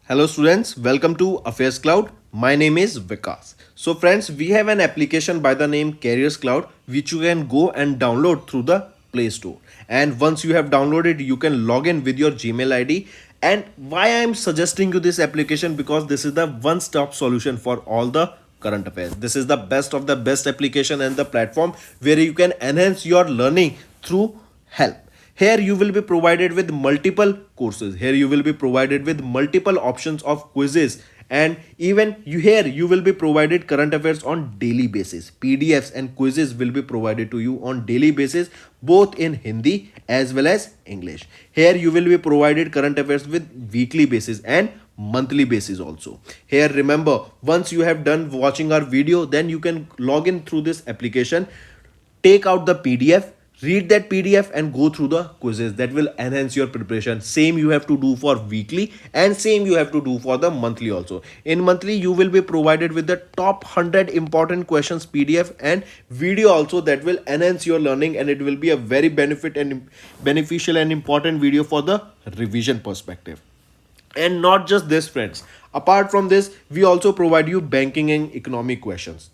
Hello students, welcome to AffairsCloud. My name is Vikas. So friends, we have an application by the name CarriersCloud which you can go and download through the Play Store. And once you have downloaded, you can log in with your Gmail ID. And why I am suggesting you this application, because this is the one-stop solution for all the current affairs. This is the best of the best application and the platform where you can enhance your learning through help. Here you will be provided with multiple courses. Here you will be provided with multiple options of quizzes, and even you will be provided current affairs on daily basis. PDFs and quizzes will be provided to you on daily basis, both in Hindi as well as English. Here you will be provided current affairs with weekly basis and monthly basis also. Here remember, once you have done watching our video, then you can log in through this application, take out the PDF, read that PDF and go through the quizzes. That will enhance your preparation. Same you have to do for weekly and same you have to do for the monthly also. In monthly you will be provided with the top 100 important questions PDF and video also, that will enhance your learning, and it will be a very beneficial and important video for the revision perspective. And not just this friends, apart from this we also provide you banking and economic questions.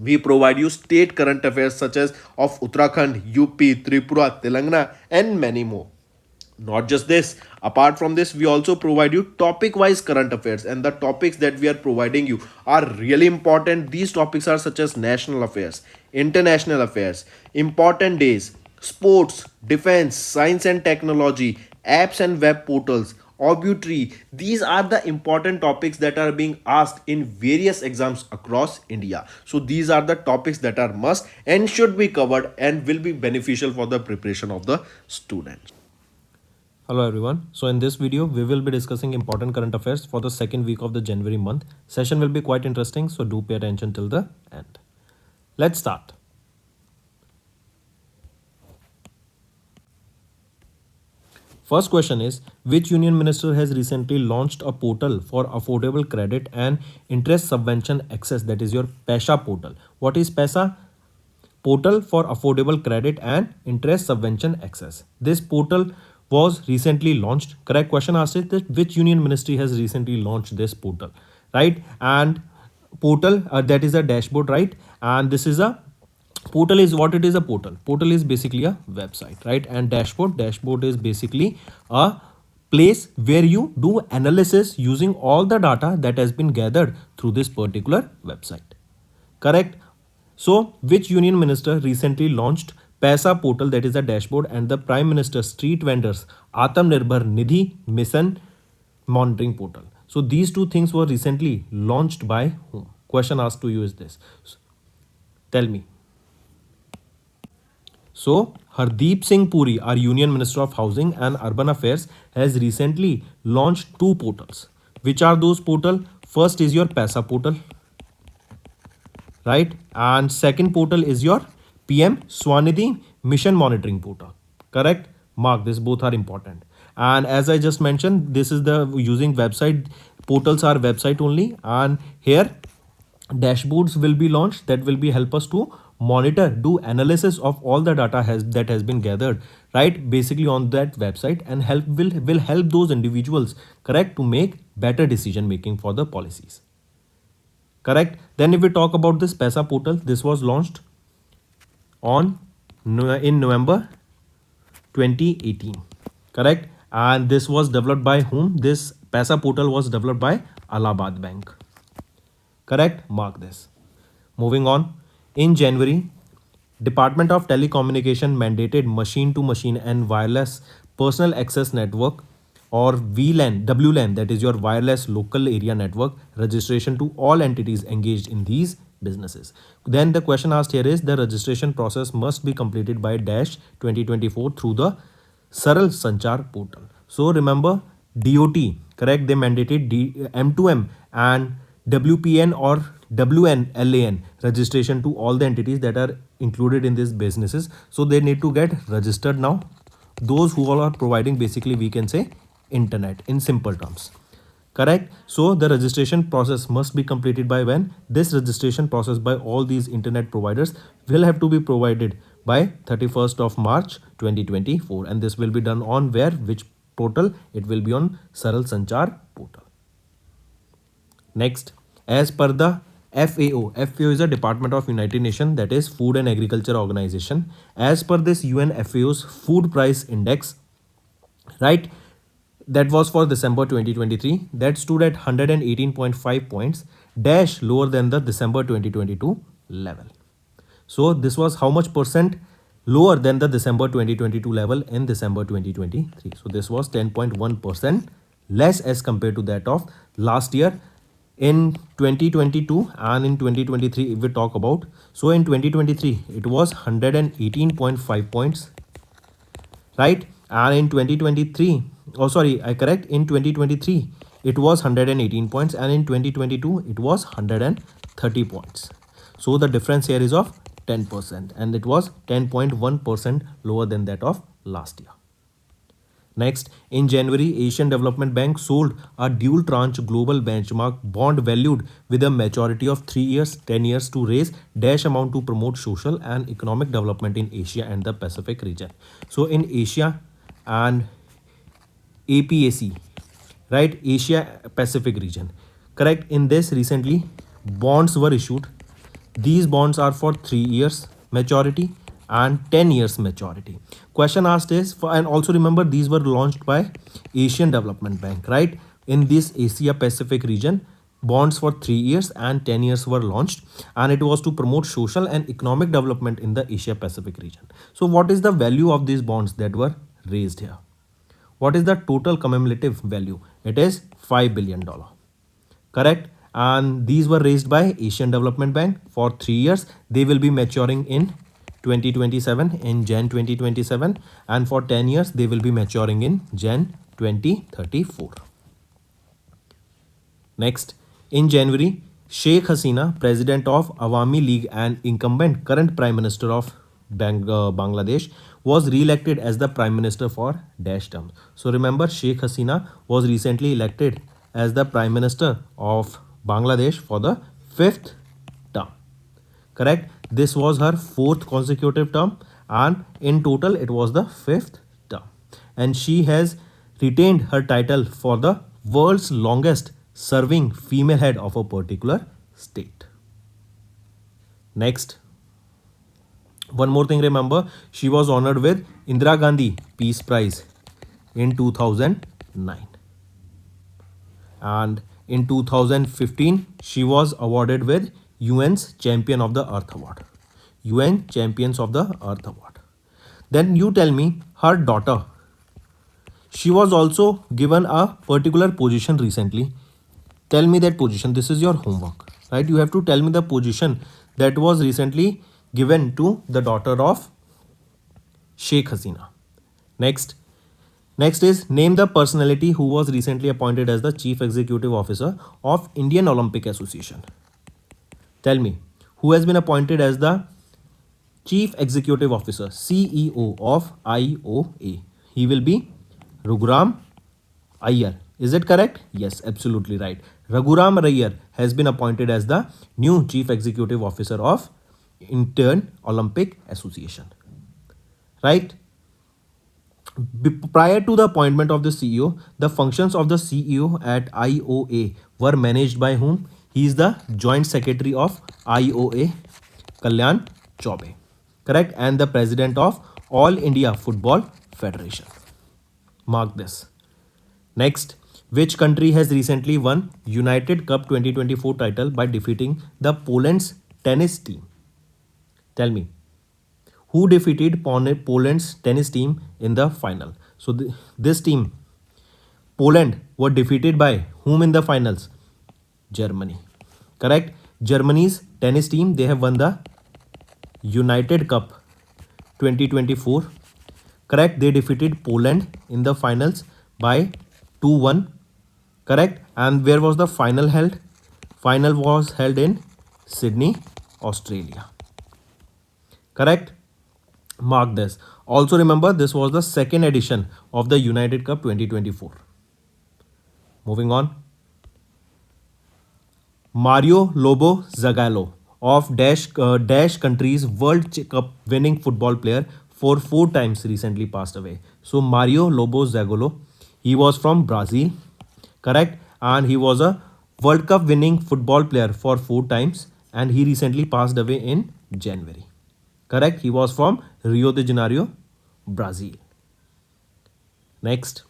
We provide you state current affairs such as of Uttarakhand, UP, Tripura, Telangana, and many more. Not just this, apart from this, we also provide you topic wise current affairs, and the topics that we are providing you are really important. These topics are such as national affairs, international affairs, important days, sports, defense, science and technology, apps and web portals, obituary. These are the important topics that are being asked in various exams across India. So these are the topics that are must and should be covered and will be beneficial for the preparation of the students. Hello everyone. So in this video, we will be discussing important current affairs for the second week of the January month. Session will be quite interesting, so do pay attention till the end. Let's start. First question is, which union minister has recently launched a portal for affordable credit and interest subvention access, that is your PESA portal. What is PESA? Portal for affordable credit and interest subvention access. This portal was recently launched. Correct question asked is that which union ministry has recently launched this portal, right? And portal, that is a dashboard, right? And this is a portal. Is what it is? A portal is basically a website, right? And dashboard is basically a place where you do analysis using all the data that has been gathered through this particular website. Correct. So which union minister recently launched PESA portal, that is a dashboard, and the Prime Minister Street Vendors Atmanirbhar Nidhi Mission monitoring portal? So these two things were recently launched by whom? Question asked to you is this. Tell me. So Hardeep Singh Puri, our Union Minister of Housing and Urban Affairs, has recently launched two portals. Which are those portals? First is your PESA portal, right? And second portal is your PM Swanidhi Mission Monitoring portal. Correct? Mark this, both are important. And as I just mentioned, this is the using website. Portals are website only, and here dashboards will be launched that will be help us to monitor, do analysis of all the data that has been gathered, right, basically on that website, and will help those individuals, correct, to make better decision making for the policies. Correct. Then if we talk about this PESA portal, this was launched in November 2018. Correct. And this was developed by whom? This PESA portal was developed by Allahabad Bank. Correct. Mark this. Moving on. In January, Department of Telecommunication mandated machine-to-machine and wireless personal access network, or WLAN, that is your wireless local area network, registration to all entities engaged in these businesses. Then the question asked here is the registration process must be completed by dash 2024 through the Saral Sanchar portal. So remember DOT, correct, they mandated M2M and WPN or WNLAN registration to all the entities that are included in these businesses. So they need to get registered now. Those who all are providing, basically we can say, internet in simple terms. Correct. So the registration process must be completed by when? This registration process by all these internet providers will have to be provided by 31st of March 2024, and this will be done on where? Which portal? It will be on Saral Sanchar portal. Next, as per the FAO is a Department of United Nations, that is Food and Agriculture Organization. As per this UN FAO's food price index, right, that was for December 2023, that stood at 118.5 points, dash lower than the December 2022 level. So this was how much percent lower than the December 2022 level in December 2023. So this was 10.1% less as compared to that of last year in 2022. And in 2023, if we talk about, so in 2023 it was 118.5 points, right? And in 2023, oh sorry, I correct, in 2023 it was 118 points, and in 2022 it was 130 points. So the difference here is of 10%, and it was 10.1% lower than that of last year. Next, in January, Asian Development Bank sold a dual tranche global benchmark bond valued with a maturity of 3 years, 10 years to raise dash amount to promote social and economic development in Asia and the Pacific region. So in Asia and APAC, right, Asia Pacific region, correct, in this recently bonds were issued. These bonds are for 3 years maturity and 10 years maturity. Question asked is for, and also remember these were launched by Asian Development Bank, right? In this Asia Pacific region, bonds for 3 years and 10 years were launched, and it was to promote social and economic development in the Asia Pacific region. So what is the value of these bonds that were raised here? What is the total cumulative value? It is $5 billion. Correct? And these were raised by Asian Development Bank for 3 years. They will be maturing in 2027, in Jan 2027, and for 10 years they will be maturing in Jan 2034. Next, in January, Sheikh Hasina, president of Awami League and incumbent current prime minister of Bangladesh, was re-elected as the prime minister for dash terms. So remember, Sheikh Hasina was recently elected as the prime minister of Bangladesh for the 5th term. Correct? This was her 4th consecutive term, and in total it was the 5th term. And she has retained her title for the world's longest serving female head of a particular state. Next, one more thing, remember, she was honored with Indira Gandhi Peace Prize in 2009. And in 2015, she was awarded with UN's Champion of the Earth Award. UN Champions of the Earth Award. Then you tell me, her daughter, she was also given a particular position recently. Tell me that position. This is your homework, right? You have to tell me the position that was recently given to the daughter of Sheikh Hasina. Next is name the personality who was recently appointed as the Chief Executive Officer of Indian Olympic Association. Tell me, who has been appointed as the Chief Executive Officer, CEO of IOA? He will be Raghuram Iyer. Is it correct? Yes, absolutely right. Raghuram Iyer has been appointed as the new Chief Executive Officer of Indian Olympic Association. Right? Prior to the appointment of the CEO, the functions of the CEO at IOA were managed by whom? He is the Joint Secretary of IOA, Kalyan Chaube. Correct? And the President of All India Football Federation. Mark this. Next, which country has recently won United Cup 2024 title by defeating the Poland's tennis team? Tell me, who defeated Poland's tennis team in the final? So this team, Poland, were defeated by whom in the finals? Germany. Correct? Germany's tennis team, they have won the United Cup 2024. Correct? They defeated Poland in the finals by 2-1. Correct? And where was the final held? Final was held in Sydney, Australia. Correct? Mark this. Also remember, this was the second edition of the United Cup 2024. Moving on. Mario Lobo Zagallo of Dash country's World Cup winning football player for 4 times recently passed away. So Mario Lobo Zagallo, he was from Brazil, correct? And he was a World Cup winning football player for 4 times, and he recently passed away in January. Correct? He was from Rio de Janeiro, Brazil. Next,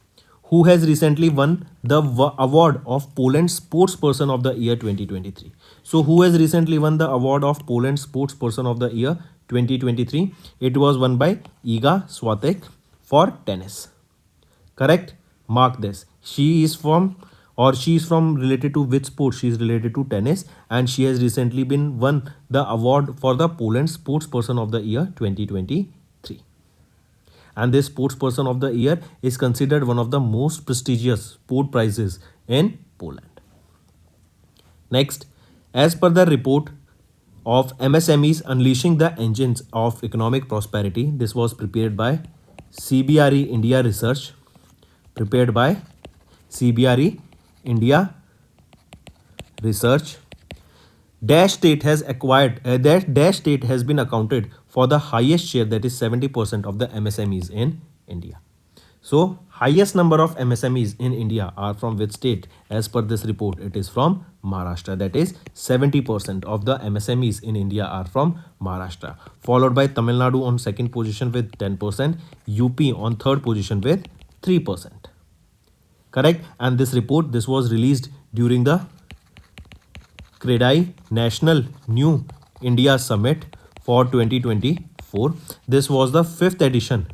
who has recently won the award of Poland Sports Person of the Year 2023? So, who has recently won the award of Poland Sports Person of the Year 2023? It was won by Iga Swiatek for tennis. Correct? Mark this. She is from related to which sport? She is related to tennis, and she has recently been won the award for the Poland Sports Person of the Year 2023. And this sports person of the year is considered one of the most prestigious sport prizes in Poland. Next, as per the report of MSMEs unleashing the engines of economic prosperity, this was prepared by CBRE India Research, prepared by CBRE India Research. Dash state has acquired that Dash state has been accounted for the highest share, that is 70% of the MSMEs in India. So highest number of MSMEs in India are from which state? As per this report, it is from Maharashtra, that is 70% of the MSMEs in India are from Maharashtra, followed by Tamil Nadu on second position with 10%, UP on third position with 3%. Correct? And this report, this was released during the CREDAI National New India Summit for 2024. This was the 5th edition.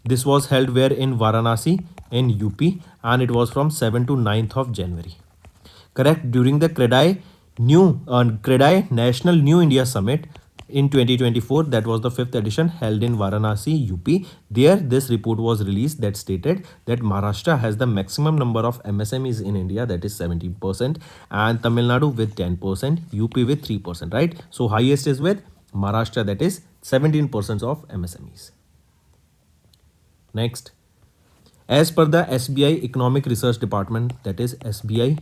This was held where in Varanasi in UP, and it was from 7th to 9th of January. Correct? During the CREDAI National New India Summit in 2024, that was the 5th edition held in Varanasi, UP. There, this report was released that stated that Maharashtra has the maximum number of MSMEs in India, that is 17%, and Tamil Nadu with 10%, UP with 3%, right? So highest is with Maharashtra, that is 17% of MSMEs. Next, as per the SBI Economic Research Department, that is SBI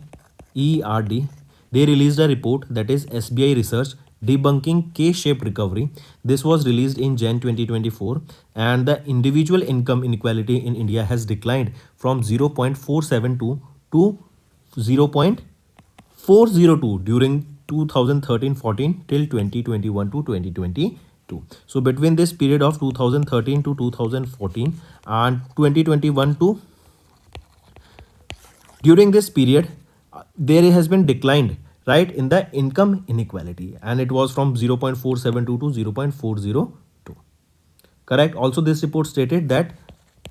ERD, they released a report, that is SBI Research Debunking K-shaped recovery. This was released in Jan 2024, and the individual income inequality in India has declined from 0.472 to 0.402 during 2013-14 till 2021 to 2022. So between this period of 2013 to 2014 and 2021 to, during this period, there has been declined, right, in the income inequality, and it was from 0.472 to 0.402. Correct? Also, this report stated that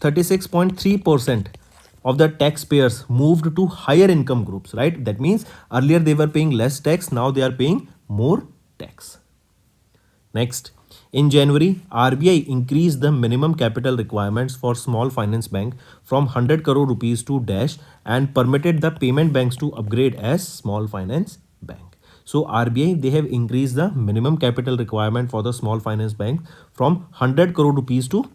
36.3% of the taxpayers moved to higher income groups, right? That means earlier they were paying less tax, now they are paying more tax. Next, in January, RBI increased the minimum capital requirements for small finance bank from 100 crore rupees to dash and permitted the payment banks to upgrade as small finance bank. So RBI, they have increased the minimum capital requirement for the small finance bank from 100 crore rupees to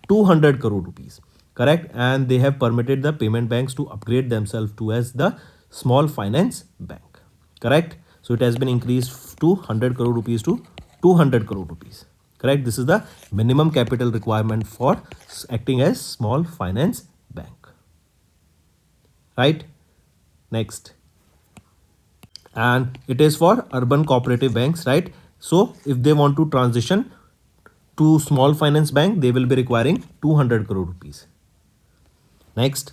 200 crore rupees. Correct? And they have permitted the payment banks to upgrade themselves to as the small finance bank. Correct? So it has been increased to 100 crore rupees to 200 crore rupees. Correct? This is the minimum capital requirement for acting as small finance bank. Right? Next. And it is for urban cooperative banks, right? So if they want to transition to small finance bank, they will be requiring 200 crore rupees. Next,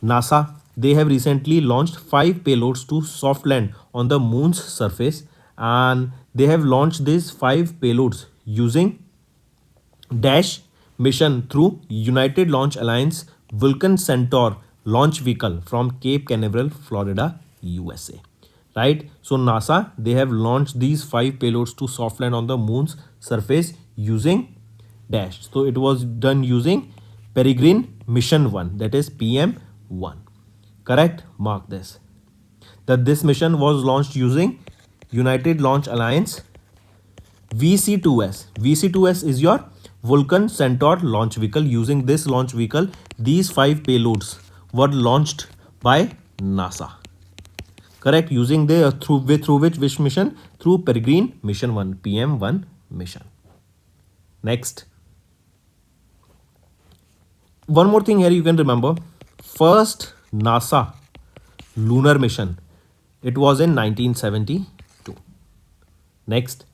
NASA, they have recently launched 5 payloads to soft land on the moon's surface, and they have launched these 5 payloads using Dash mission through United Launch Alliance Vulcan Centaur launch vehicle from Cape Canaveral, Florida, USA. Right? So NASA, they have launched these 5 payloads to soft land on the moon's surface using Dash. So it was done using Peregrine Mission 1, that is PM1. Correct? Mark this. That this mission was launched using United Launch Alliance VC2S. VC2S is your Vulcan Centaur launch vehicle. Using this launch vehicle, these 5 payloads were launched by NASA. Correct? Using the through which mission? Through Peregrine Mission 1, PM1 mission. Next. One more thing here you can remember. First NASA lunar mission It was in 1972. Next,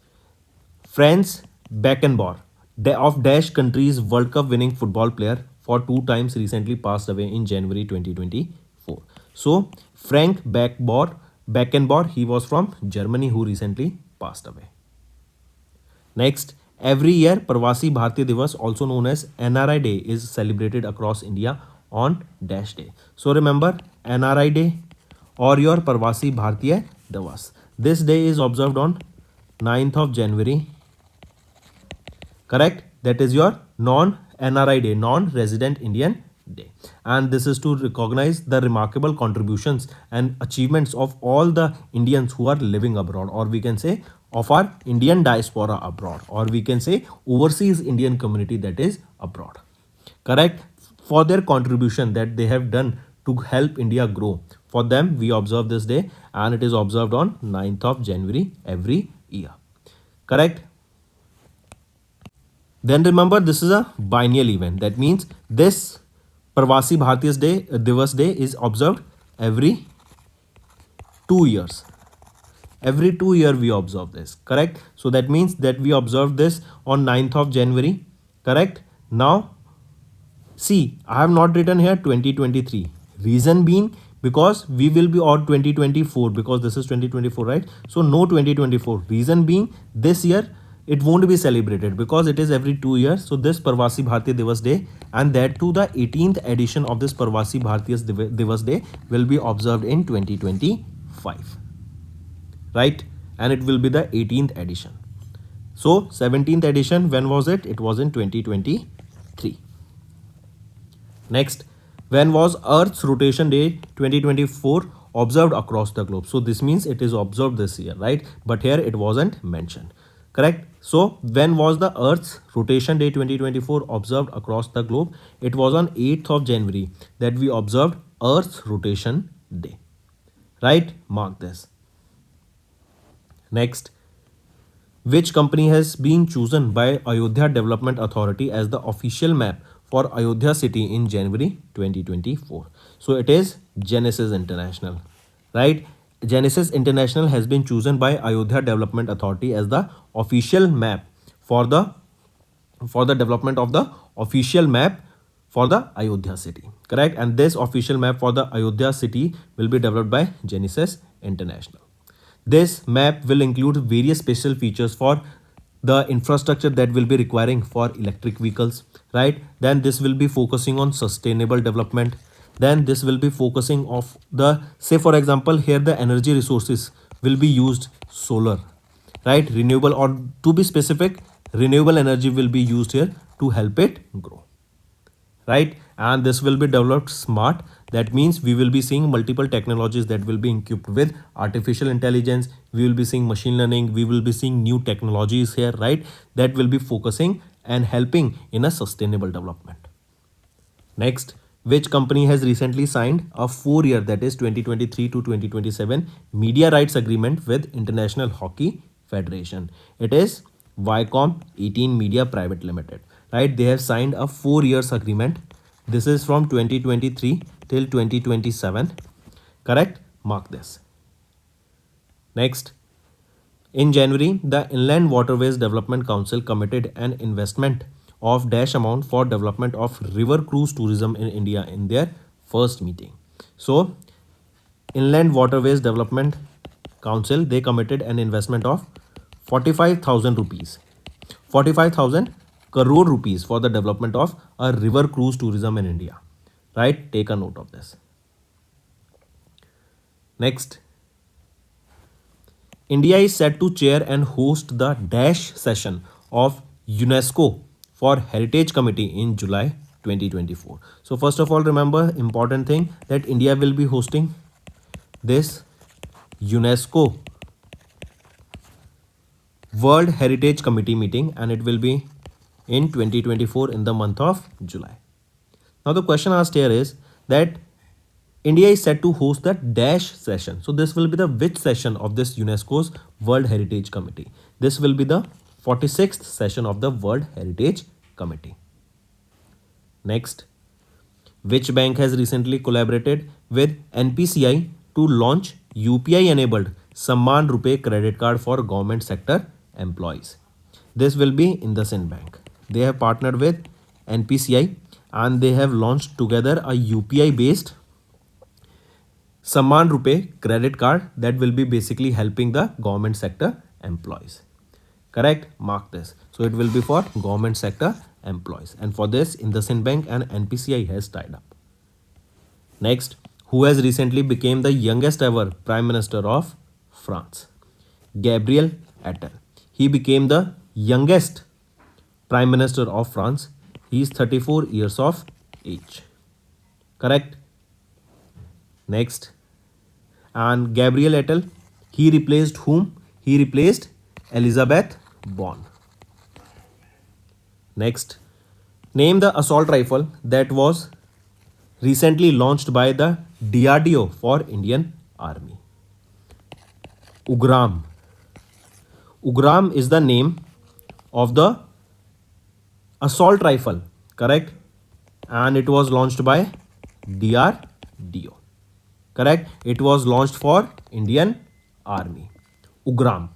Franz Beckenbauer, of Dash country's World Cup winning football player for two times, recently passed away in January 2024. So, Beckenbauer, he was from Germany who recently passed away. Next, every year Pravasi Bharatiya Divas, also known as NRI Day, is celebrated across India on Dash Day. So remember NRI Day or your Pravasi Bharatiya Divas. This day is observed on 9th of January, correct? That is your non NRI Day, non resident Indian day, and this is to recognize the remarkable contributions and achievements of all the Indians who are living abroad, or we can say of our Indian diaspora abroad, or we can say overseas Indian community that is abroad, correct, for their contribution that they have done to help India grow. For them we observe this day, and it is observed on 9th of January every year, correct. Then remember, this is a biennial event. That means this Pravasi Bharatiya Day, Divas Day is observed every 2 years. Every 2 year we observe this, correct? So that means that we observe this on 9th of January, correct? Now, see, I have not written here 2023. Reason being, because we will be on 2024, because this is 2024, right? So no 2024. Reason being, this year it won't be celebrated because it is every 2 years. So this Pravasi Bharatiya Divas Day, and that too the 18th edition of this Pravasi Bharatiya Divas Day, will be observed in 2025, right? And it will be the 18th edition. So 17th edition, when was it? It was in 2023. Next, when was Earth's rotation day 2024 observed across the globe? So this means it is observed this year, right? But here it wasn't mentioned, correct? So when was the Earth's rotation day 2024 observed across the globe? It was on 8th of January that we observed Earth's rotation day, right? Mark this. Next, which company has been chosen by Ayodhya Development Authority as the official map for Ayodhya city in January 2024? So it is Genesis International, right? Genesis International has been chosen by Ayodhya Development Authority as the official map for the development of the official map for the Ayodhya city, correct? And this official map for the Ayodhya city will be developed by Genesis International. This map will include various special features for the infrastructure that will be requiring for electric vehicles, right? Then this will be focusing on sustainable development. Then this will be focusing of the, say for example, here the energy resources will be used solar, right? Renewable, or to be specific, renewable energy will be used here to help it grow, right? And this will be developed smart. That means we will be seeing multiple technologies that will be equipped with artificial intelligence. We will be seeing machine learning. We will be seeing new technologies here, right? That will be focusing and helping in a sustainable development. Next, which company has recently signed a 4-year, that is 2023 to 2027 media rights agreement with International Hockey Federation? It is Viacom 18 Media Private Limited, right? They have signed a 4 years agreement. This is from 2023 till 2027, correct? Mark this. Next, in January, the Inland Waterways Development Council committed an investment of dash amount for development of river cruise tourism in India in their first meeting. So, Inland Waterways Development Council, they committed an investment of 45,000 rupees, 45,000 crore rupees for the development of a river cruise tourism in India, right? Take a note of this. Next, India is set to chair and host the Dash session of UNESCO for Heritage Committee in July 2024. So first of all, remember important thing that India will be hosting this UNESCO World Heritage Committee meeting, and it will be in 2024 in the month of July. Now the question asked here is that India is set to host the Dash session. So this will be the which session of this UNESCO's World Heritage Committee? This will be the 46th session of the World Heritage Committee. Next, which bank has recently collaborated with NPCI to launch UPI enabled Samman Rupee credit card for government sector employees. This will be in the IndusInd Bank. They have partnered with NPCI and they have launched together a UPI based Samman Rupee credit card that will be basically helping the government sector employees. Correct? Mark this. So it will be for government sector employees. And for this, IndusInd Bank and NPCI has tied up. Next, who has recently become the youngest ever Prime Minister of France? Gabriel Attal. He became the youngest Prime Minister of France. He is 34 years of age. Correct? Next. And Gabriel Attal, he replaced whom? He replaced Elizabeth Bond. Next. Name the assault rifle that was recently launched by the DRDO for Indian Army. Ugram. Ugram is the name of the assault rifle, correct? And it was launched by DRDO. Correct? It was launched for Indian Army. Ugram.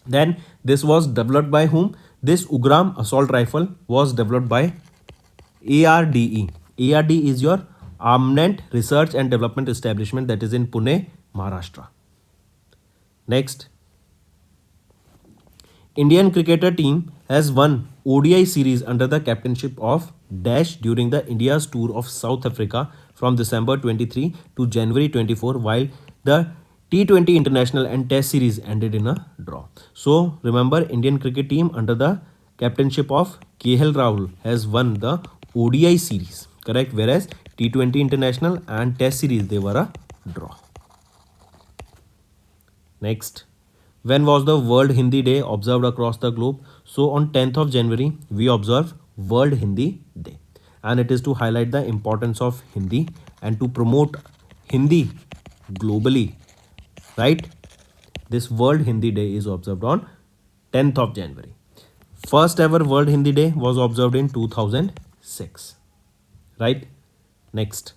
Then this was developed by whom? This Ugram assault rifle was developed by ARDE. ARDE is your Armament Research and Development Establishment that is in Pune, Maharashtra. Next. Indian cricketer team has won ODI series under the captainship of Dash during the India's tour of South Africa from December 23 to January 24, while the T20 International and Test series ended in a draw. So remember, Indian cricket team under the captainship of KL Rahul has won the ODI series, correct? Whereas T20 International and Test series, they were a draw. Next. When was the World Hindi Day observed across the globe? So on 10th of January, we observe World Hindi Day. And it is to highlight the importance of Hindi and to promote Hindi globally, right? This World Hindi Day is observed on 10th of January. First ever World Hindi Day was observed in 2006, right? Next.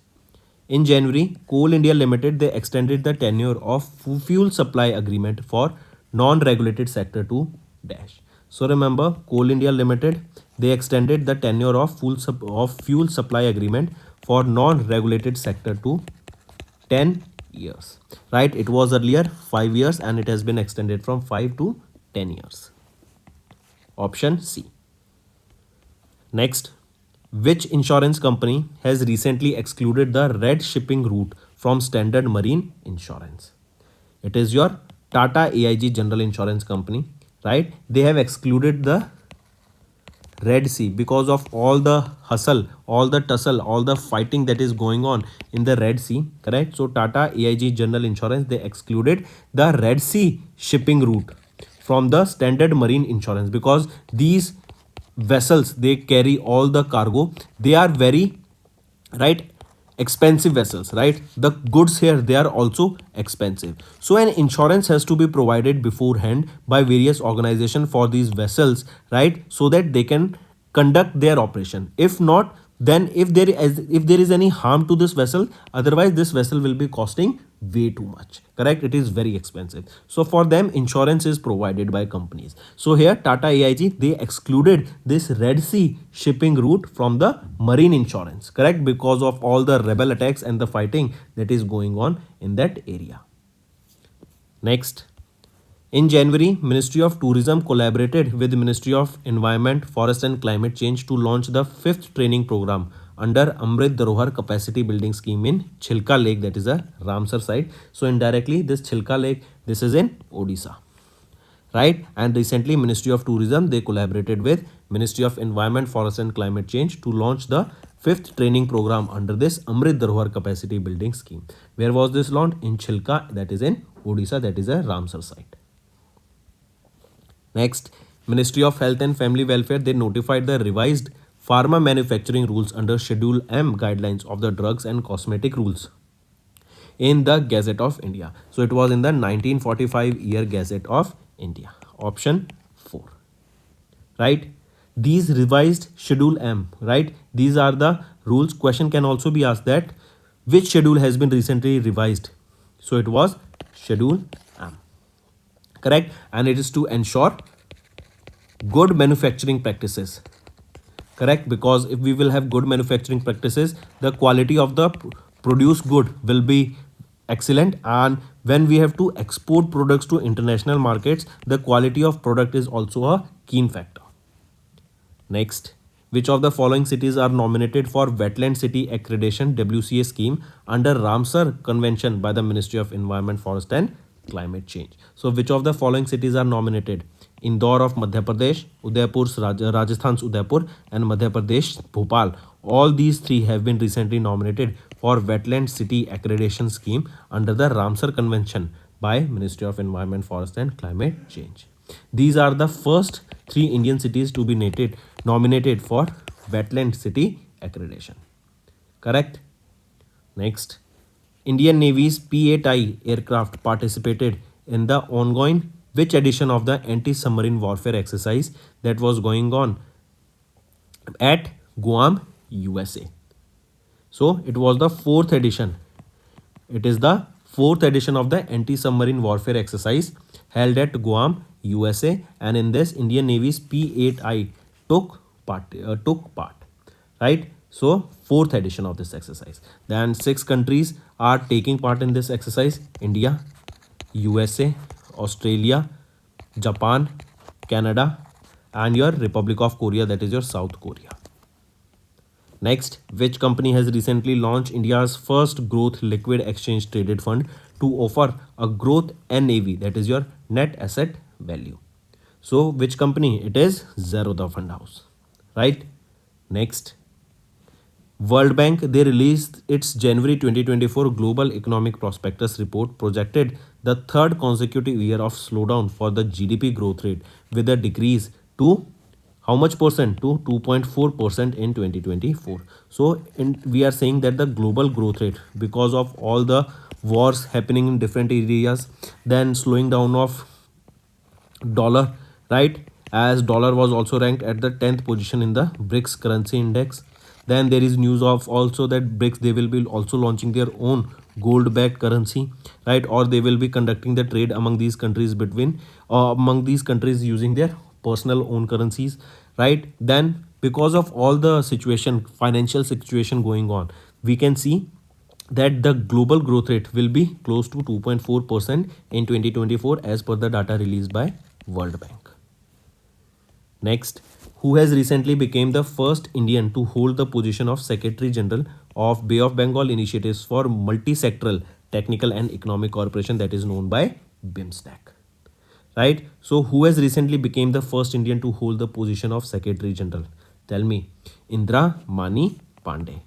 In January, Coal India Limited, they extended the tenure of fuel supply agreement for non-regulated sector to Dash. So remember, Coal India Limited, they extended the tenure of fuel supply agreement for non-regulated sector to 10 years, right? It was earlier 5 years and it has been extended from 5 to 10 years. Option C. Next. Which insurance company has recently excluded the red shipping route from standard marine insurance? It is your Tata AIG General Insurance Company, right? They have excluded the Red Sea because of all the hustle, all the tussle, all the fighting that is going on in the Red Sea, correct? So Tata AIG General Insurance, they excluded the Red Sea shipping route from the standard marine insurance because these vessels, they carry all the cargo. They are very, right, expensive vessels, right? The goods here, they are also expensive. So an insurance has to be provided beforehand by various organizations for these vessels, right? So that they can conduct their operation. If not, then if there is any harm to this vessel, otherwise this vessel will be costing way too much, correct? It is very expensive. So for them, insurance is provided by companies. So here Tata AIG, they excluded this Red Sea shipping route from the marine insurance, correct? Because of all the rebel attacks and the fighting that is going on in that area. Next. In January, Ministry of Tourism collaborated with the Ministry of Environment, Forest and Climate Change to launch the 5th training program under Amrit Dharohar Capacity Building Scheme in Chilka Lake, that is a Ramsar site. So indirectly, this Chilka Lake, this is in Odisha, right? And recently, Ministry of Tourism, they collaborated with Ministry of Environment, Forest and Climate Change to launch the 5th training program under this Amrit Dharohar Capacity Building Scheme. Where was this launched? In Chilka, that is in Odisha, that is a Ramsar site. Next, Ministry of Health and Family Welfare, they notified the revised pharma manufacturing rules under Schedule M guidelines of the drugs and cosmetic rules in the Gazette of India. So it was in the 1945 year Gazette of India. Option 4, right? These revised Schedule M, right? These are the rules. Question can also be asked that which schedule has been recently revised. So it was schedule M. Correct. And it is to ensure good manufacturing practices. Correct. Because if we will have good manufacturing practices, the quality of the produced good will be excellent, and when we have to export products to international markets, the quality of product is also a keen factor. Next, which of the following cities are nominated for Wetland City Accreditation WCA scheme under Ramsar Convention by the Ministry of Environment, Forest and Climate Change? So, which of the following cities are nominated? Indore of Madhya Pradesh, Udaipur's Rajasthan's Udaipur, and Madhya Pradesh Bhopal. All these three have been recently nominated for Wetland City Accreditation scheme under the Ramsar Convention by Ministry of Environment, Forest and Climate Change. These are the first three Indian cities to be nominated for Wetland City Accreditation. Correct? Next, Indian Navy's P-8I aircraft participated in the ongoing which edition of the anti-submarine warfare exercise that was going on at Guam, USA. So it was the fourth edition. It is the fourth edition of the anti-submarine warfare exercise held at Guam, USA, and in this Indian Navy's P-8I took part. Right? So fourth edition of this exercise. Then 6 countries are taking part in this exercise: India, USA, Australia, Japan, Canada, and your Republic of Korea, that is your South Korea. Next, which company has recently launched India's first growth liquid exchange traded fund to offer a growth NAV, that is your net asset value? So, which company? It is Zerodha Fund House, right? Next, World Bank, they released its January 2024 Global Economic Prospectus report projected the third consecutive year of slowdown for the GDP growth rate with a decrease to how much percent? To 2.4% in 2024. So we are saying that the global growth rate, because of all the wars happening in different areas, then slowing down of dollar, right? As dollar was also ranked at the 10th position in the BRICS currency index. Then there is news of also that BRICS, they will be also launching their own gold backed currency, right? Or they will be conducting the trade among these countries between among these countries using their personal own currencies, right? Then because of all the situation, financial situation going on, we can see that the global growth rate will be close to 2.4% in 2024 as per the data released by World Bank. Next, who has recently become the first Indian to hold the position of Secretary General of Bay of Bengal Initiatives for Multi-Sectoral Technical and Economic Cooperation, that is known by BIMSTEC. Right? So who has recently become the first Indian to hold the position of Secretary General? Tell me. Indira Mani Pandey.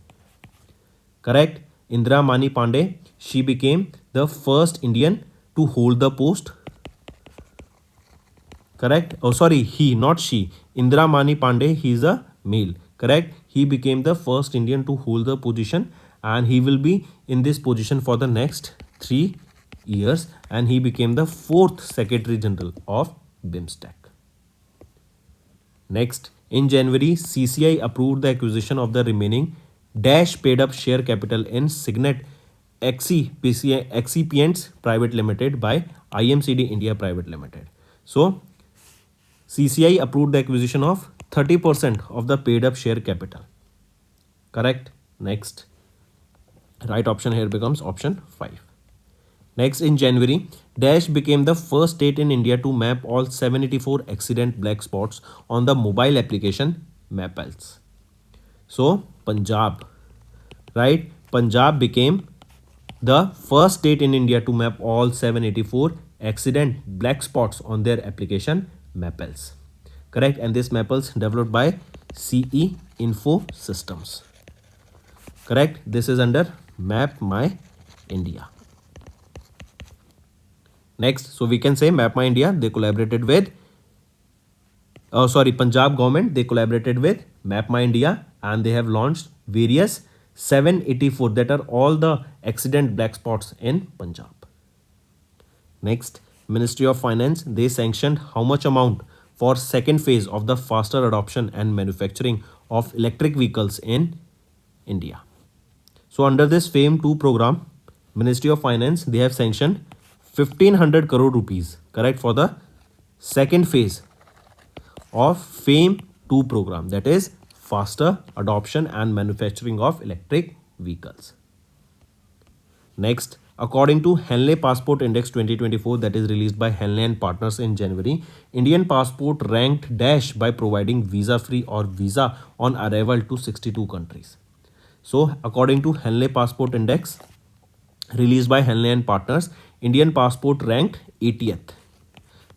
Correct? Indira Mani Pandey, she became the first Indian to hold the post. Correct? Oh, sorry, he, not she. Indira Mani Pandey, he is a male. Correct? He became the first Indian to hold the position, and he will be in this position for the next 3 years, and he became the fourth Secretary General of BIMSTEC. Next, in January, CCI approved the acquisition of the remaining dash paid up share capital in Signet Excipients Private Limited by IMCD India Private Limited. So, CCI approved the acquisition of 30% of the paid up share capital. Correct? Next, right option here becomes option 5. Next, in January, Dash became the first state in India to map all 784 accident black spots on the mobile application Maples. So, Punjab, right? Punjab became the first state in India to map all 784 accident black spots on their application Maples. Correct? And this Maples developed by CE Info Systems. Correct? This is under Map My India. Next, so we can say Map My India, they collaborated with Punjab government, they collaborated with Map My India, and they have launched various 784, that are all the accident black spots in Punjab. Next, Ministry of Finance, they sanctioned how much amount for second phase of the faster adoption and manufacturing of electric vehicles in India. So under this FAME 2 program, Ministry of Finance, they have sanctioned 1500 crore rupees, correct, for the second phase of FAME 2 program, that is faster adoption and manufacturing of electric vehicles. Next, according to Henley Passport Index 2024 that is released by Henley and Partners in January, Indian passport ranked dash by providing visa free or visa on arrival to 62 countries. So, according to Henley Passport Index released by Henley and Partners, Indian passport ranked 80th.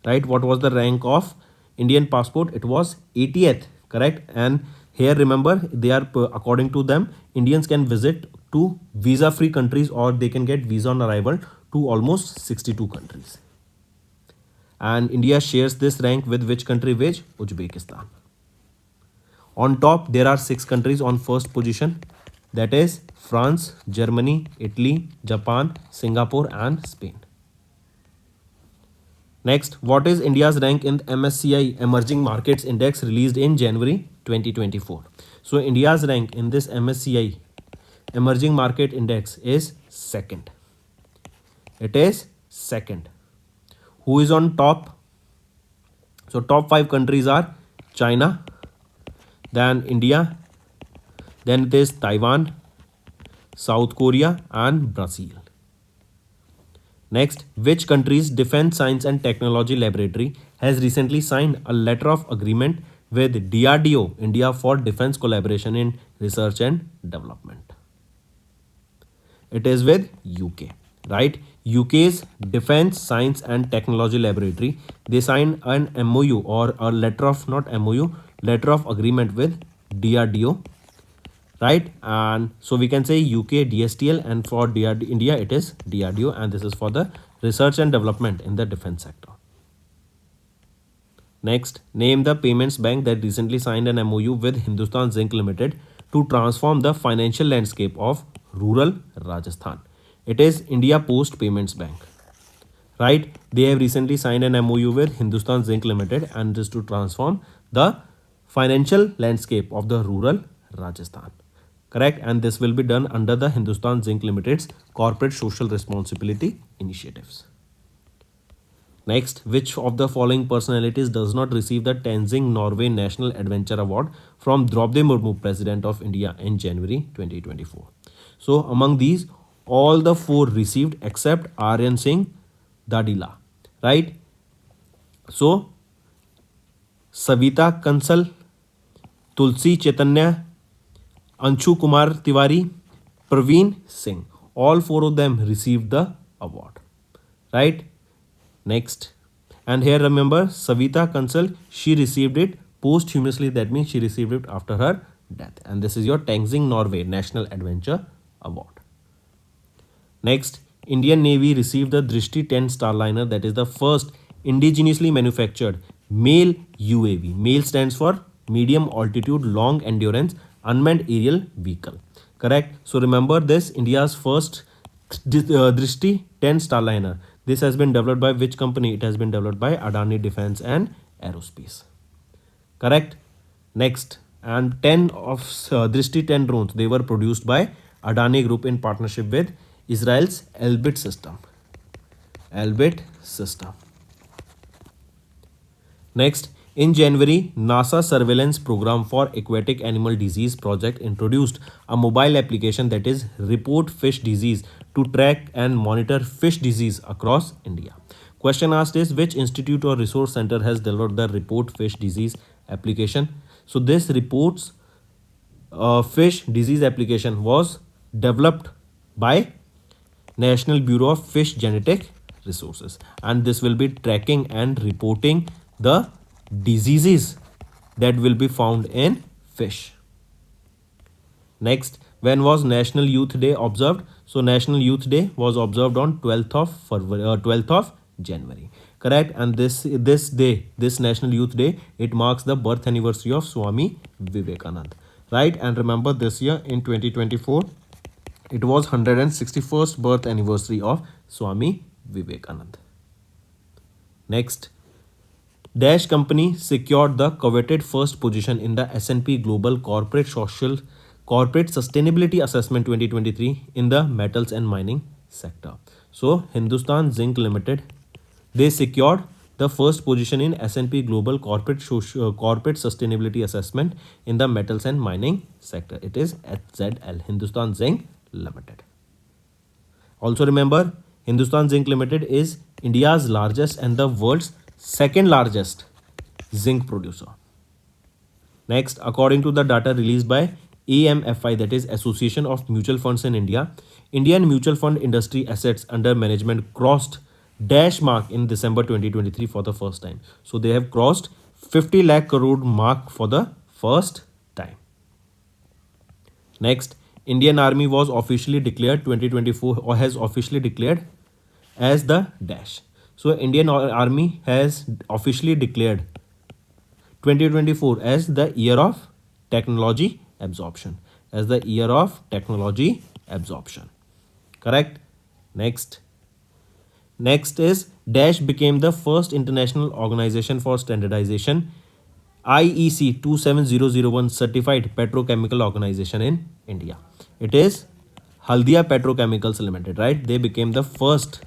Right? What was the rank of Indian passport? It was 80th, correct? And here remember, they are according to them, Indians can visit to visa free countries or they can get visa on arrival to almost 62 countries. And India shares this rank with which country? With Uzbekistan. On top, there are 6 countries on first position, that is France, Germany, Italy, Japan, Singapore and Spain. Next, what is India's rank in MSCI Emerging Markets Index released in January 2024? So India's rank in this MSCI Emerging Market Index is second. It is second. Who is on top? So top 5 countries are China, then India, then it is Taiwan, South Korea and Brazil. Next, which country's Defense Science and Technology Laboratory has recently signed a letter of agreement with DRDO India for defense collaboration in research and development? It is with UK, right? UK's Defense Science and Technology Laboratory, they signed an MOU or a letter of, not MOU, letter of agreement with DRDO, right? And so we can say UK DSTL, and for India it is DRDO, and this is for the research and development in the defense sector. Next, name the payments bank that recently signed an MOU with Hindustan Zinc Limited to transform the financial landscape of rural Rajasthan. It is India Post Payments Bank, right? They have recently signed an MOU with Hindustan Zinc Limited, and this to transform the financial landscape of the rural Rajasthan, correct? And this will be done under the Hindustan Zinc Limited's corporate social responsibility initiatives. Next, which of the following personalities does not receive the Tenzing Norway National Adventure Award from Draupadi Murmu, President of India, in January 2024? So among these, all the 4 received except Aryan Singh Dadila, right? So Savita Kansal, Tulsi Chaitanya, Anshu Kumar Tiwari, Praveen Singh, all 4 of them received the award, right? Next, and here remember Savita Kansal, she received it posthumously, that means she received it after her death, and this is your Tenzing Norway National Adventure Award. Next, Indian Navy received the Drishti 10 Starliner, that is the first indigenously manufactured MALE UAV. MALE stands for Medium Altitude Long Endurance Unmanned Aerial Vehicle, correct? So remember this, India's first Drishti 10 Starliner. This has been developed by which company? It has been developed by Adani Defense and Aerospace, correct? Next, and 10 of Drishti 10 drones, they were produced by Adani Group in partnership with Israel's Elbit system. Elbit system. Next, in January, NASA Surveillance Program for Aquatic Animal Disease Project introduced a mobile application that is Report Fish Disease to track and monitor fish disease across India. Question asked is, which institute or resource center has developed the Report Fish Disease application? So this reports fish disease application was developed by National Bureau of Fish Genetic Resources, and this will be tracking and reporting the diseases that will be found in fish. Next, when was National Youth Day observed? So National Youth Day was observed on 12th of January, correct? And this day, this National Youth Day, it marks the birth anniversary of Swami Vivekananda, right? And remember, this year in 2024, it was 161st birth anniversary of Swami Vivekananda. Next, Dash company secured the coveted first position in the S&P Global Corporate Sustainability Assessment 2023 in the metals and mining sector. So Hindustan Zinc Limited, they secured the first position in S&P Global Corporate Sustainability Assessment in the metals and mining sector. It is HZL, Hindustan Zinc Limited. Also remember, Hindustan Zinc Limited is India's largest and the world's second largest zinc producer. Next, according to the data released by AMFI, that is Association of Mutual Funds in India, Indian mutual fund industry assets under management crossed dash mark in December 2023 for the first time. So they have crossed 50 lakh crore mark for the first time. Next, Indian Army was officially declared 2024 or has officially declared as the dash. So Indian Army has officially declared 2024 as the year of technology absorption. As the year of technology absorption. Correct? Next. Next is Dash became the first international organization for standardization IEC 27001 certified petrochemical organization in India. It is Haldia Petrochemicals Limited, right? They became the first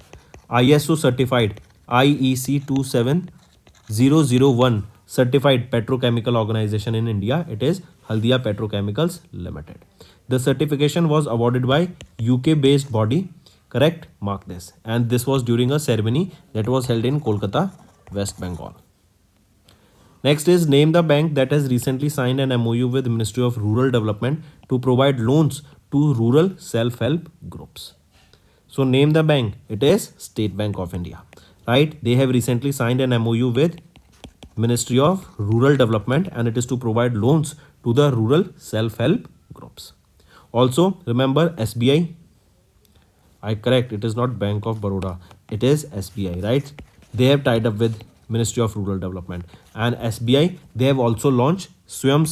ISO certified IEC 27001 certified petrochemical organization in India. It is Haldia Petrochemicals Limited. The certification was awarded by UK based body, correct? Mark this. And this was during a ceremony that was held in Kolkata, West Bengal. Next is name the bank that has recently signed an MOU with Ministry of Rural Development to provide loans to rural self-help groups. So name the bank. It is State Bank of India, right? They have recently signed an MOU with Ministry of Rural Development and it is to provide loans to the rural self-help groups. Also remember SBI. I correct, it is not Bank of Baroda. It is SBI, right? They have tied up with Ministry of Rural Development and SBI. They have also launched Swayam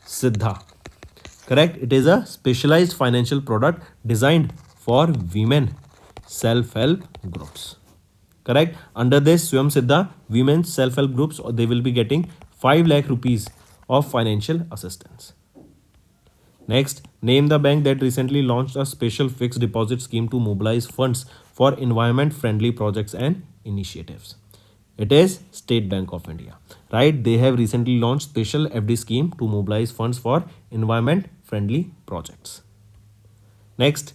Siddha. Correct? It is a specialized financial product designed for women self-help groups. Correct? Under this Swayam Siddha, women's self-help groups, they will be getting 5 lakh rupees of financial assistance. Next, name the bank that recently launched a special fixed deposit scheme to mobilize funds for environment-friendly projects and initiatives. It is State Bank of India, right? They have recently launched special FD scheme to mobilize funds for environment-friendly projects. Next,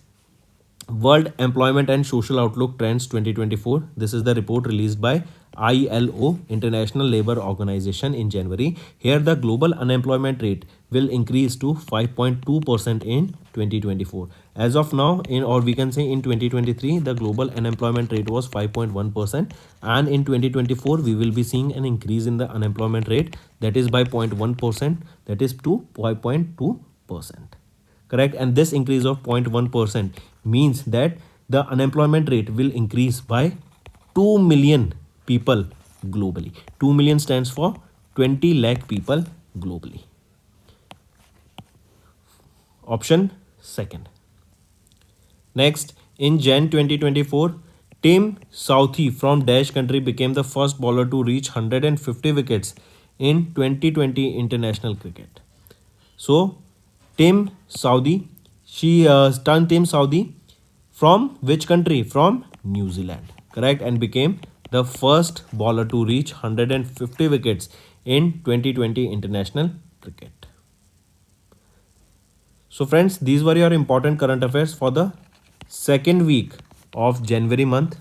World Employment and Social Outlook Trends 2024. This is the report released by ILO, International Labour Organization, in January. Here the global unemployment rate will increase to 5.2% in 2024. As of now, or we can say in 2023, the global unemployment rate was 5.1%, and in 2024 we will be seeing an increase in the unemployment rate, that is by 0.1%, that is to 5.2%. Correct? And this increase of 0.1% means that the unemployment rate will increase by 2 million people globally. 2 million stands for 20 lakh people globally. Option second. Next, in Jan 2024, Tim Southey from Dash country became the first bowler to reach 150 wickets in 2020 international cricket. So, Tim Southey, Tim Southey from which country? From New Zealand, correct? And became the first bowler to reach 150 wickets in 2020 international cricket. So friends, these were your important current affairs for the second week of January month,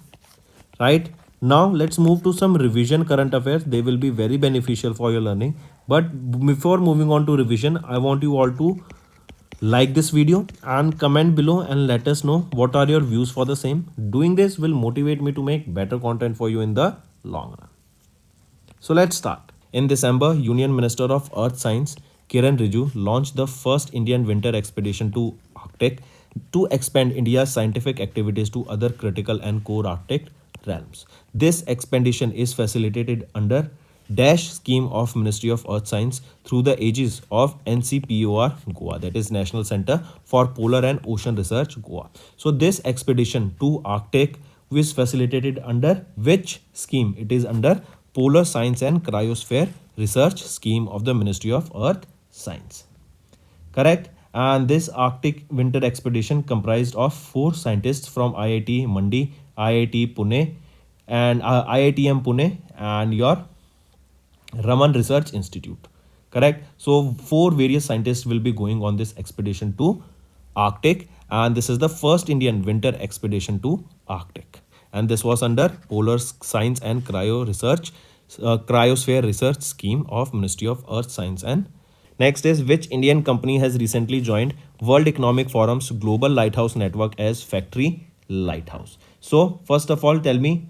right? Now let's move to some revision current affairs. They will be very beneficial for your learning. But before moving on to revision, I want you all to like this video and comment below and let us know what are your views for the same. Doing this will motivate me to make better content for you in the long run. So let's start. In December, Union Minister of Earth Science Kiran Rijiju launched the first Indian winter expedition to Arctic to expand India's scientific activities to other critical and core Arctic realms. This expedition is facilitated under Dash scheme of Ministry of Earth Science through the aegis of NCPOR Goa, that is National Center for Polar and Ocean Research Goa. So this expedition to Arctic was facilitated under which scheme? It is under Polar Science and Cryosphere Research Scheme of the Ministry of Earth Science. Correct? And this Arctic winter expedition comprised of 4 scientists from IIT Mandi, IIT Pune, and IITM Pune, and your Raman Research Institute. Correct. So four various scientists will be going on this expedition to Arctic, and this is the first Indian winter expedition to Arctic. And this was under Polar Science and Cryosphere Research Scheme of Ministry of Earth Science and. Next is, which Indian company has recently joined World Economic Forum's Global Lighthouse Network as Factory Lighthouse? So first of all, tell me,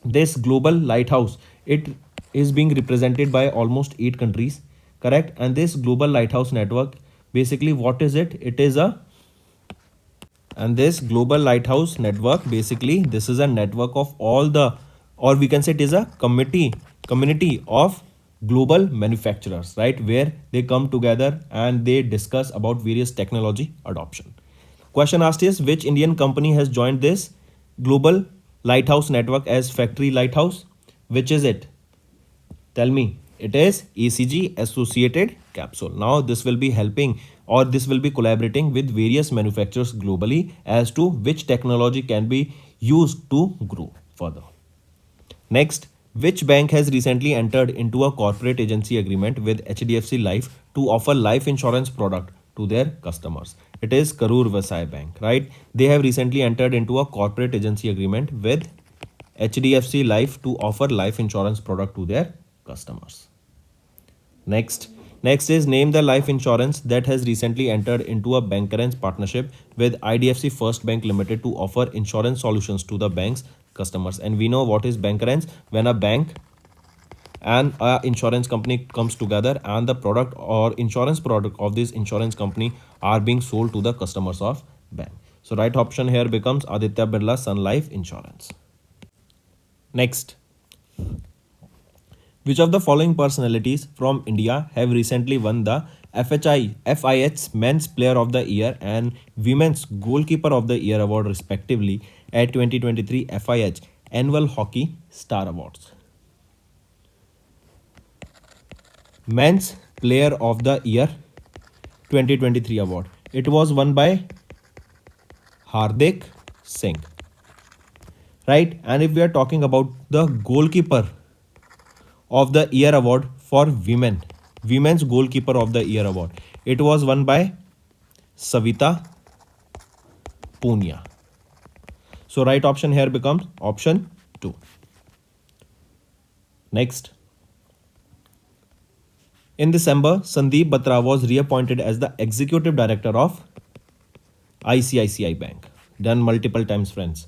this global lighthouse, it is being represented by almost 8 countries, correct? And this global lighthouse network, basically what is it? It is a, and this global lighthouse network, basically this is a network of all the, or we can say it is a community of global manufacturers, right, where they come together and they discuss about various technology adoption. Question asked is, which Indian company has joined this global lighthouse network as Factory Lighthouse? Which is it? Tell me. It is ECG, Associated Capsule. Now this will be helping, or this will be collaborating with various manufacturers globally as to which technology can be used to grow further. Next, which bank has recently entered into a corporate agency agreement with HDFC Life to offer life insurance product to their customers? It is Karur Vasai Bank, right? They have recently entered into a corporate agency agreement with HDFC Life to offer life insurance product to their customers. Next is, name the life insurance that has recently entered into a bancassurance partnership with IDFC First Bank Limited to offer insurance solutions to the bank's customers. And we know what is bancassurance. When a bank and a insurance company comes together and the product or insurance product of this insurance company are being sold to the customers of bank. So right option here becomes Aditya Birla Sun Life Insurance. Next, which of the following personalities from India have recently won the FIH Men's Player of the Year and Women's Goalkeeper of the Year award respectively at 2023 FIH Annual Hockey Star Awards? Men's Player of the Year 2023 award. It was won by Hardik Singh. Right? And if we are talking about the Goalkeeper of the Year award for women, Women's Goalkeeper of the Year award, it was won by Savita Punia. So right option here becomes option 2. Next, in December, Sandeep Batra was reappointed as the Executive Director of ICICI Bank. Done multiple times, friends.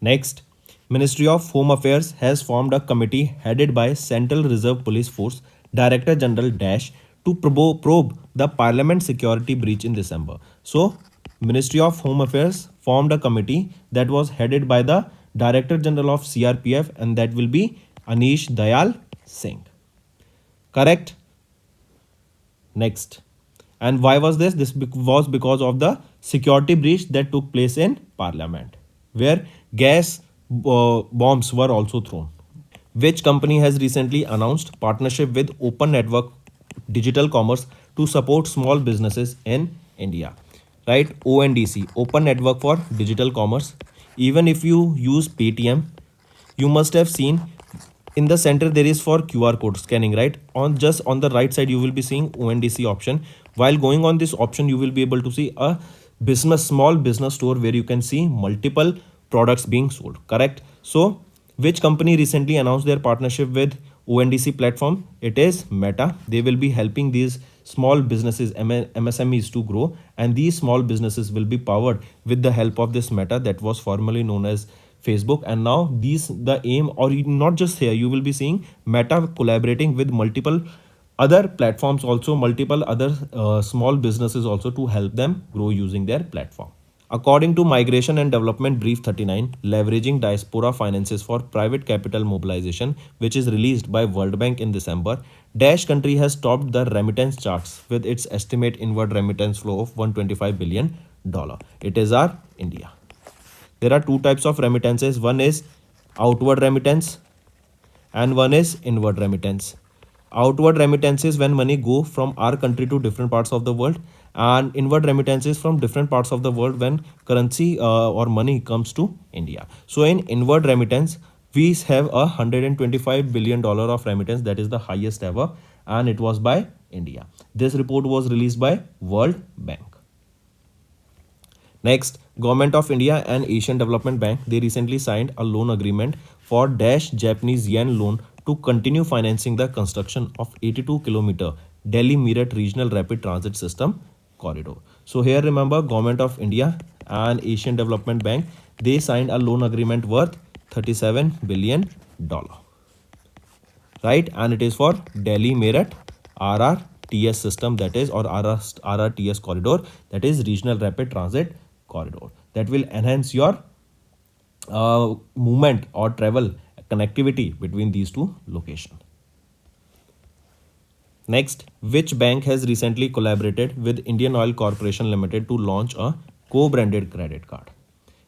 Next, Ministry of Home Affairs has formed a committee headed by Central Reserve Police Force Director General Dash to probe the Parliament security breach in December. So, Ministry of Home Affairs formed a committee that was headed by the Director General of CRPF, and that will be Anish Dayal Singh. Correct? Next. And why was this? This was because of the security breach that took place in Parliament, where gas bombs were also thrown. Which company has recently announced partnership with Open Network Digital Commerce to support small businesses in India? Right? ONDC, Open Network for Digital Commerce. Even if you use Paytm, you must have seen in the center there is for QR code scanning, right? On just on the right side you will be seeing ONDC option. While going on this option, you will be able to see a small business store where you can see multiple products being sold. Correct? So which company recently announced their partnership with ONDC platform? It is Meta. They will be helping these small businesses, MSMEs, to grow, and these small businesses will be powered with the help of this Meta that was formerly known as Facebook. And now the aim, or not just here, you will be seeing Meta collaborating with multiple other platforms also, multiple other small businesses also, to help them grow using their platform. According to Migration and Development Brief 39, Leveraging Diaspora Finances for Private Capital Mobilization, which is released by World Bank in December, Dash country has topped the remittance charts with its estimate inward remittance flow of $125 billion. It is our India. There are two types of remittances. One is outward remittance and one is inward remittance. Outward remittances when money go from our country to different parts of the world, and inward remittances from different parts of the world when currency or money comes to India. So in inward remittance, we have $125 billion of remittance, that is the highest ever, and it was by India. This report was released by World Bank. Next, Government of India and Asian Development Bank, they recently signed a loan agreement for dash Japanese yen loan to continue financing the construction of 82-kilometer Delhi Meerut Regional Rapid Transit System corridor. So here remember, Government of India and Asian Development Bank, they signed a loan agreement worth $37 billion, right? And it is for Delhi Meerut RRTS system, that is, or RRTS corridor, that is Regional Rapid Transit Corridor, that will enhance your movement or travel connectivity between these two locations. Next, which bank has recently collaborated with Indian Oil Corporation Limited to launch a co-branded credit card?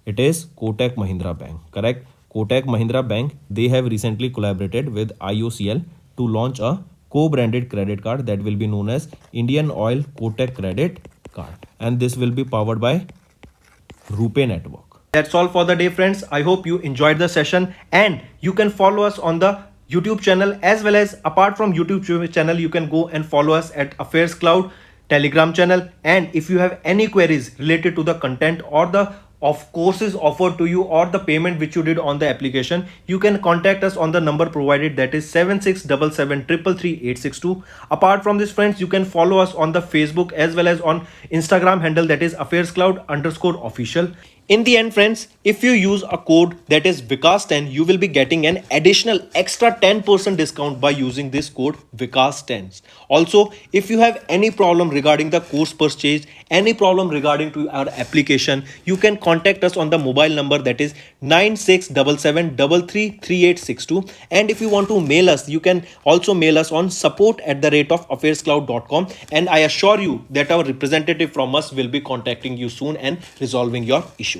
It is Kotak Mahindra Bank, correct? Kotak Mahindra Bank, they have recently collaborated with IOCL to launch a co-branded credit card that will be known as Indian Oil Kotak Credit Card, and this will be powered by Rupee network. That's all for the day, friends. I hope you enjoyed the session, and you can follow us on the YouTube channel, as well as apart from YouTube channel, you can go and follow us at AffairsCloud Telegram channel. And if you have any queries related to the content or the of courses offered to you or the payment which you did on the application, you can contact us on the number provided, that is 7677333862. Apart from this, friends, you can follow us on the Facebook as well as on Instagram handle, that is AffairsCloud_official. In the end, friends, if you use a code that is Vikas10, you will be getting an additional extra 10% discount by using this code Vikas10. Also, if you have any problem regarding the course purchase, any problem regarding to our application, you can contact us on the mobile number, that is 9677333862. And if you want to mail us, you can also mail us on support@affairscloud.com, and I assure you that our representative from us will be contacting you soon and resolving your issue.